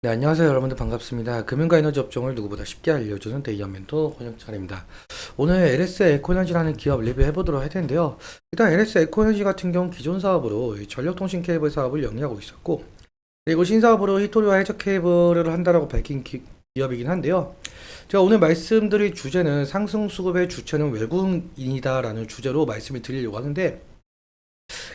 네, 안녕하세요. 여러분들 반갑습니다. 금융과 에너지 업종을 누구보다 쉽게 알려주는 데이어 멘토 권영철입니다. 오늘 LS 에코에너지라는 기업 리뷰해보도록 할 텐데요. 일단 LS 에코에너지 같은 경우 기존 사업으로 이 전력통신 케이블 사업을 영위하고 있었고, 그리고 신사업으로 히토리와 해저 케이블을 한다라고 밝힌 기업이긴 한데요. 제가 오늘 말씀드릴 주제는 상승 수급의 주체는 외국인이다라는 주제로 말씀을 드리려고 하는데,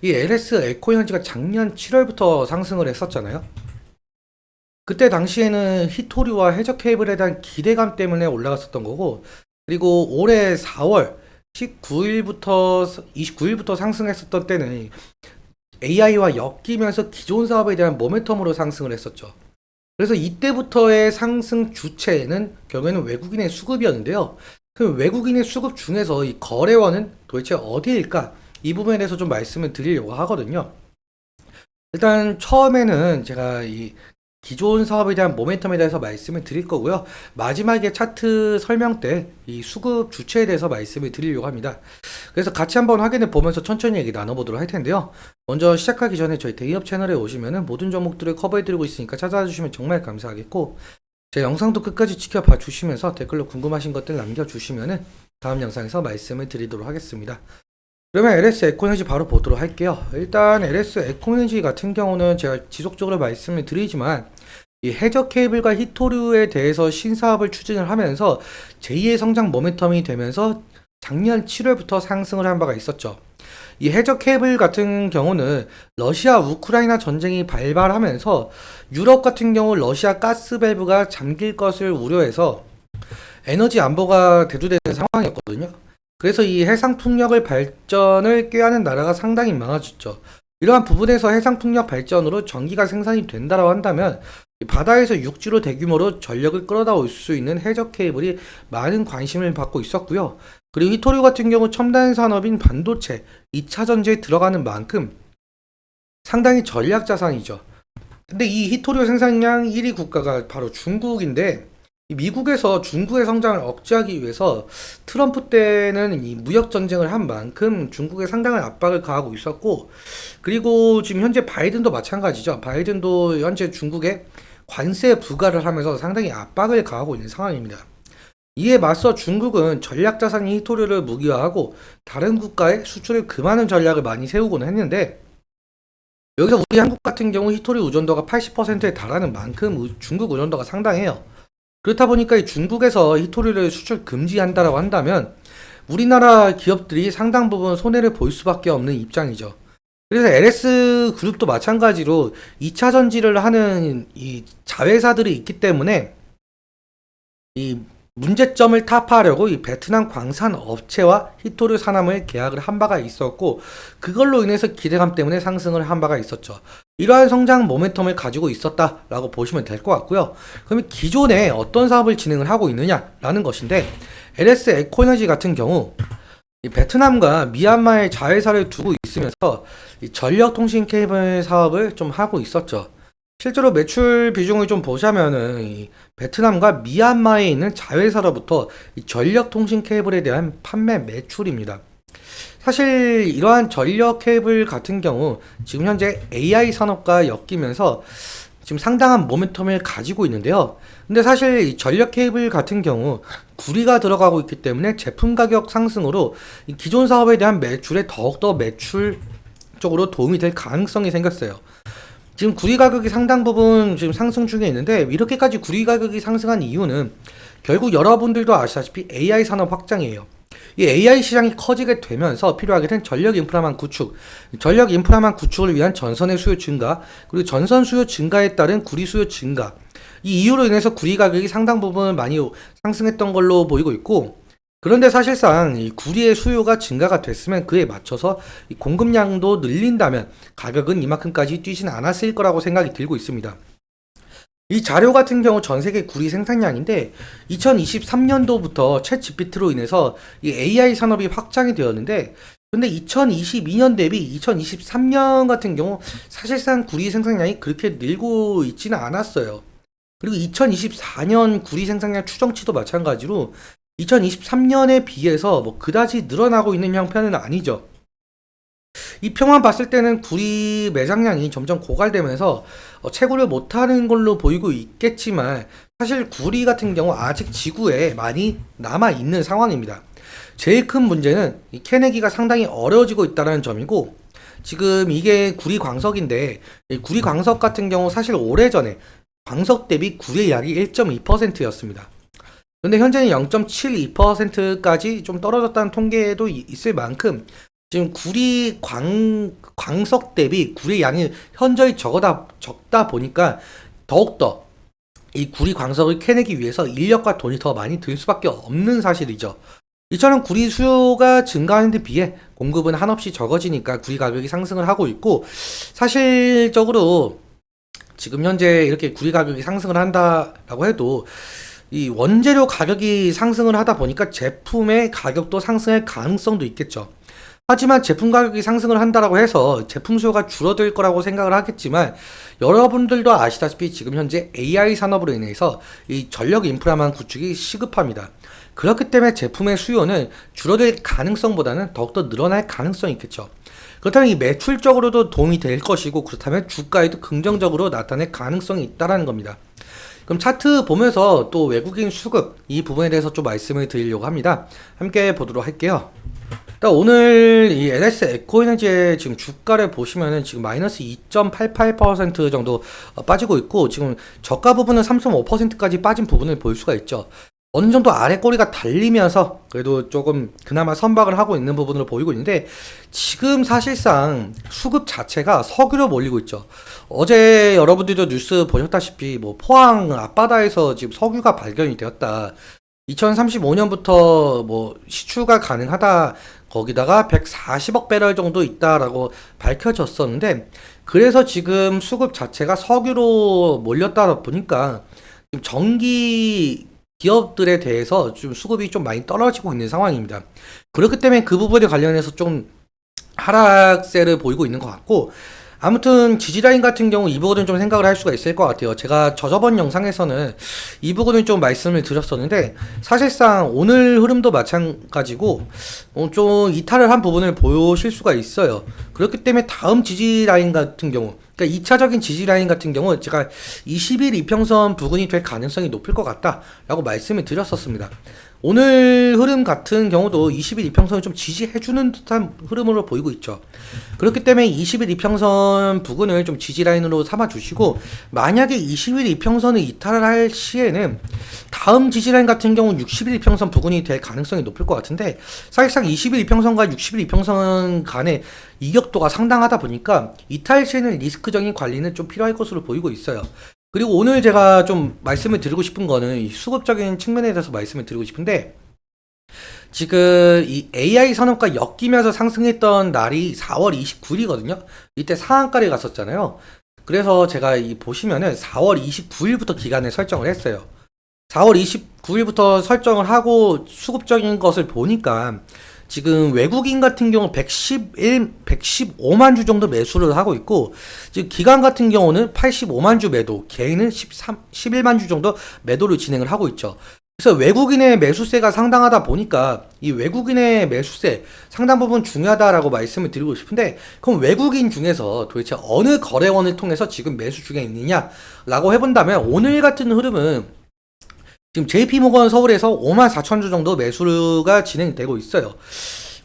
이 LS 에코에너지가 작년 7월부터 상승을 했었잖아요. 그때 당시에는 히토류와 해저 케이블에 대한 기대감 때문에 올라갔었던 거고, 그리고 올해 4월 19일부터 29일부터 상승했었던 때는 AI와 엮이면서 기존 사업에 대한 모멘텀으로 상승을 했었죠. 그래서 이때부터의 상승 주체는 결국에는 외국인의 수급이었는데요. 그 외국인의 수급 중에서 이 거래원은 도대체 어디일까? 이 부분에 대해서 좀 말씀을 드리려고 하거든요. 일단 처음에는 제가 이 기존 사업에 대한 모멘텀에 대해서 말씀을 드릴 거고요. 마지막에 차트 설명 때 이 수급 주체에 대해서 말씀을 드리려고 합니다. 그래서 같이 한번 확인해 보면서 천천히 얘기 나눠보도록 할 텐데요. 먼저 시작하기 전에 저희 대기업 채널에 오시면은 모든 종목들을 커버해 드리고 있으니까 찾아와 주시면 정말 감사하겠고, 제 영상도 끝까지 지켜봐 주시면서 댓글로 궁금하신 것들 남겨주시면은 다음 영상에서 말씀을 드리도록 하겠습니다. 그러면 LS 에코에너지 바로 보도록 할게요. 일단 LS 에코에너지 같은 경우는 제가 지속적으로 말씀을 드리지만 이 해저 케이블과 히토류에 대해서 신사업을 추진을 하면서 제2의 성장 모멘텀이 되면서 작년 7월부터 상승을 한 바가 있었죠. 이 해저 케이블 같은 경우는 러시아 우크라이나 전쟁이 발발하면서 유럽 같은 경우 러시아 가스 밸브가 잠길 것을 우려해서 에너지 안보가 대두되는 상황이었거든요. 그래서 이 해상 풍력을 발전을 꾀하는 나라가 상당히 많아졌죠. 이러한 부분에서 해상 풍력 발전으로 전기가 생산이 된다고 한다면 바다에서 육지로 대규모로 전력을 끌어다 올 수 있는 해저 케이블이 많은 관심을 받고 있었고요. 그리고 히토류 같은 경우 첨단 산업인 반도체, 2차 전지에 들어가는 만큼 상당히 전략 자산이죠. 근데 이 히토류 생산량 1위 국가가 바로 중국인데, 이 미국에서 중국의 성장을 억제하기 위해서 트럼프 때는 이 무역 전쟁을 한 만큼 중국에 상당한 압박을 가하고 있었고, 그리고 지금 현재 바이든도 마찬가지죠. 바이든도 현재 중국에 관세 부과를 하면서 상당히 압박을 가하고 있는 상황입니다. 이에 맞서 중국은 전략 자산인 히토류를 무기화하고 다른 국가에 수출을 금하는 전략을 많이 세우곤 했는데, 여기서 우리 한국 같은 경우 히토류 의존도가 80%에 달하는 만큼 중국 의존도가 상당해요. 그렇다 보니까 이 중국에서 히토류를 수출 금지한다라고 한다면 우리나라 기업들이 상당 부분 손해를 볼 수밖에 없는 입장이죠. 그래서 LS 그룹도 마찬가지로 2차 전지를 하는 이 자회사들이 있기 때문에 이 문제점을 타파하려고 이 베트남 광산 업체와 히토류 산암을 계약을 한 바가 있었고, 그걸로 인해서 기대감 때문에 상승을 한 바가 있었죠. 이러한 성장 모멘텀을 가지고 있었다라고 보시면 될 것 같고요. 그러면 기존에 어떤 사업을 진행을 하고 있느냐라는 것인데, LS 에코에너지 같은 경우 이 베트남과 미얀마의 자회사를 두고 있으면서 이 전력통신 케이블 사업을 좀 하고 있었죠. 실제로 매출 비중을 좀 보자면은 이 베트남과 미얀마에 있는 자회사로부터 이 전력통신 케이블에 대한 판매 매출입니다. 사실 이러한 전력 케이블 같은 경우 지금 현재 AI 산업과 엮이면서 지금 상당한 모멘텀을 가지고 있는데요. 근데 사실 이 전력 케이블 같은 경우 구리가 들어가고 있기 때문에 제품 가격 상승으로 이 기존 사업에 대한 매출에 더욱더 매출 쪽으로 도움이 될 가능성이 생겼어요. 지금 구리 가격이 상당 부분 지금 상승 중에 있는데, 이렇게까지 구리 가격이 상승한 이유는 결국 여러분들도 아시다시피 AI 산업 확장이에요. 이 AI 시장이 커지게 되면서 필요하게 된 전력 인프라만 구축을 위한 전선의 수요 증가, 그리고 전선 수요 증가에 따른 구리 수요 증가, 이 이유로 인해서 구리 가격이 상당 부분 많이 상승했던 걸로 보이고 있고, 그런데 사실상 이 구리의 수요가 증가가 됐으면 그에 맞춰서 이 공급량도 늘린다면 가격은 이만큼까지 뛰진 않았을 거라고 생각이 들고 있습니다. 이 자료 같은 경우 전 세계 구리 생산량인데 2023년도부터 챗 GPT로 인해서 이 AI 산업이 확장이 되었는데, 근데 2022년 대비 2023년 같은 경우 사실상 구리 생산량이 그렇게 늘고 있지는 않았어요. 그리고 2024년 구리 생산량 추정치도 마찬가지로 2023년에 비해서 뭐 그다지 늘어나고 있는 형편은 아니죠. 이 평만 봤을 때는 구리 매장량이 점점 고갈되면서 채굴을 못하는 걸로 보이고 있겠지만 사실 구리 같은 경우 아직 지구에 많이 남아 있는 상황입니다. 제일 큰 문제는 이 캐내기가 상당히 어려워지고 있다는 점이고, 지금 이게 구리 광석인데 이 구리 광석 같은 경우 사실 오래전에 광석 대비 구리의 양이 1.2%였습니다. 근데 현재는 0.72%까지 좀 떨어졌다는 통계도 있을 만큼 지금 광석 대비 구리 양이 현저히 적다 보니까 더욱더 이 구리 광석을 캐내기 위해서 인력과 돈이 더 많이 들 수밖에 없는 사실이죠. 이처럼 구리 수요가 증가하는 데 비해 공급은 한없이 적어지니까 구리 가격이 상승을 하고 있고, 사실적으로 지금 현재 이렇게 구리 가격이 상승을 한다라고 해도 이 원재료 가격이 상승을 하다 보니까 제품의 가격도 상승할 가능성도 있겠죠. 하지만 제품 가격이 상승을 한다라고 해서 제품 수요가 줄어들 거라고 생각을 하겠지만, 여러분들도 아시다시피 지금 현재 AI 산업으로 인해서 이 전력 인프라만 구축이 시급합니다. 그렇기 때문에 제품의 수요는 줄어들 가능성보다는 더욱더 늘어날 가능성이 있겠죠. 그렇다면 이 매출적으로도 도움이 될 것이고, 그렇다면 주가에도 긍정적으로 나타낼 가능성이 있다라는 겁니다. 그럼 차트 보면서 또 외국인 수급 이 부분에 대해서 좀 말씀을 드리려고 합니다. 함께 보도록 할게요. 일단 오늘 이 LS 에코에너지의 지금 주가를 보시면은 지금 마이너스 2.88% 정도 빠지고 있고, 지금 저가 부분은 3.5%까지 빠진 부분을 볼 수가 있죠. 어느 정도 아래 꼬리가 달리면서 그래도 조금 그나마 선박을 하고 있는 부분으로 보이고 있는데, 지금 사실상 수급 자체가 석유로 몰리고 있죠. 어제 여러분들도 뉴스 보셨다시피 뭐 포항 앞바다에서 지금 석유가 발견이 되었다. 2035년부터 뭐 시추가 가능하다. 거기다가 140억 배럴 정도 있다라고 밝혀졌었는데, 그래서 지금 수급 자체가 석유로 몰렸다 보니까 지금 전기 기업들에 대해서 좀 수급이 좀 많이 떨어지고 있는 상황입니다. 그렇기 때문에 그 부분에 관련해서 좀 하락세를 보이고 있는 것 같고, 아무튼 지지라인 같은 경우 이 부분은 좀 생각을 할 수가 있을 것 같아요. 제가 저번 영상에서는 이 부분을 좀 말씀을 드렸었는데, 사실상 오늘 흐름도 마찬가지고 좀 이탈을 한 부분을 보실 수가 있어요. 그렇기 때문에 다음 지지라인 같은 경우, 그러니까 2차적인 지지라인 같은 경우 제가 20일 이평선 부근이 될 가능성이 높을 것 같다라고 말씀을 드렸었습니다. 오늘 흐름 같은 경우도 20일 이평선을 좀 지지해주는 듯한 흐름으로 보이고 있죠. 그렇기 때문에 20일 이평선 부근을 좀 지지라인으로 삼아주시고, 만약에 20일 이평선을 이탈을 할 시에는 다음 지지라인 같은 경우 60일 이평선 부근이 될 가능성이 높을 것 같은데, 사실상 20일 이평선과 60일 이평선 간의 이격도가 상당하다 보니까 이탈 시에는 리스크적인 관리는 좀 필요할 것으로 보이고 있어요. 그리고 오늘 제가 좀 말씀을 드리고 싶은 거는 이 수급적인 측면에 대해서 말씀을 드리고 싶은데, 지금 이 AI 산업과 엮이면서 상승했던 날이 4월 29일이거든요. 이때 상한가를 갔었잖아요. 그래서 제가 이 보시면은 4월 29일부터 기간을 설정을 했어요. 4월 29일부터 설정을 하고 수급적인 것을 보니까 지금 외국인 같은 경우 115만 주 정도 매수를 하고 있고, 지금 기관 같은 경우는 85만 주 매도, 개인은 11만 주 정도 매도를 진행을 하고 있죠. 그래서 외국인의 매수세가 상당하다 보니까 이 외국인의 매수세 상당 부분 중요하다라고 말씀을 드리고 싶은데, 그럼 외국인 중에서 도대체 어느 거래원을 통해서 지금 매수 중에 있느냐라고 해본다면, 오늘 같은 흐름은 지금 JP모건 서울에서 54,000주 정도 매수가 진행되고 있어요.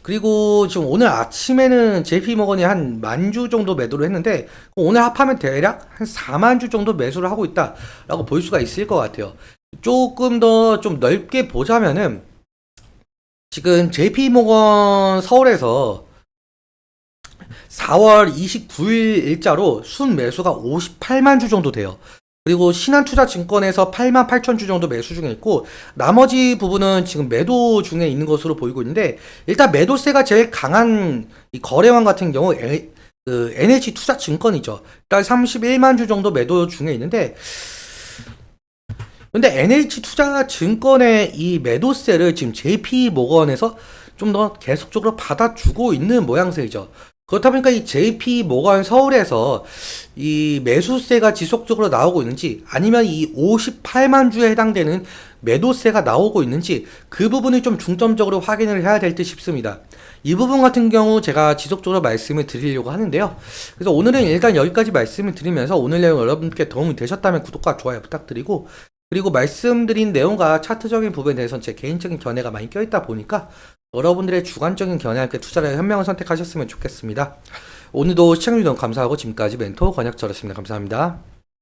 그리고 지금 오늘 아침에는 JP모건이 한 10,000주 정도 매도를 했는데, 오늘 합하면 대략 한 40,000주 정도 매수를 하고 있다라고 볼 수가 있을 것 같아요. 조금 더 좀 넓게 보자면은, 지금 JP모건 서울에서 4월 29일 일자로 순 매수가 58만 주 정도 돼요. 그리고 신한투자증권에서 88,000주 정도 매수 중에 있고, 나머지 부분은 지금 매도 중에 있는 것으로 보이고 있는데, 일단 매도세가 제일 강한 이 거래원 같은 경우 NH투자증권이죠. 일단 31만 주 정도 매도 중에 있는데, 근데 NH투자증권의 이 매도세를 지금 JP모건에서 좀 더 계속적으로 받아주고 있는 모양새이죠. 그렇다 보니까 이 JP 모건 서울에서 이 매수세가 지속적으로 나오고 있는지 아니면 이 58만 주에 해당되는 매도세가 나오고 있는지 그 부분을 좀 중점적으로 확인을 해야 될 듯 싶습니다. 이 부분 같은 경우 제가 지속적으로 말씀을 드리려고 하는데요. 그래서 오늘은 일단 여기까지 말씀을 드리면서 오늘 내용 여러분께 도움이 되셨다면 구독과 좋아요 부탁드리고, 그리고 말씀드린 내용과 차트적인 부분에 대해서는 제 개인적인 견해가 많이 껴있다 보니까 여러분들의 주관적인 견해와 함께 투자를 현명한 선택하셨으면 좋겠습니다. 오늘도 시청해주셔서 감사하고 지금까지 멘토 권혁철이었습니다. 감사합니다.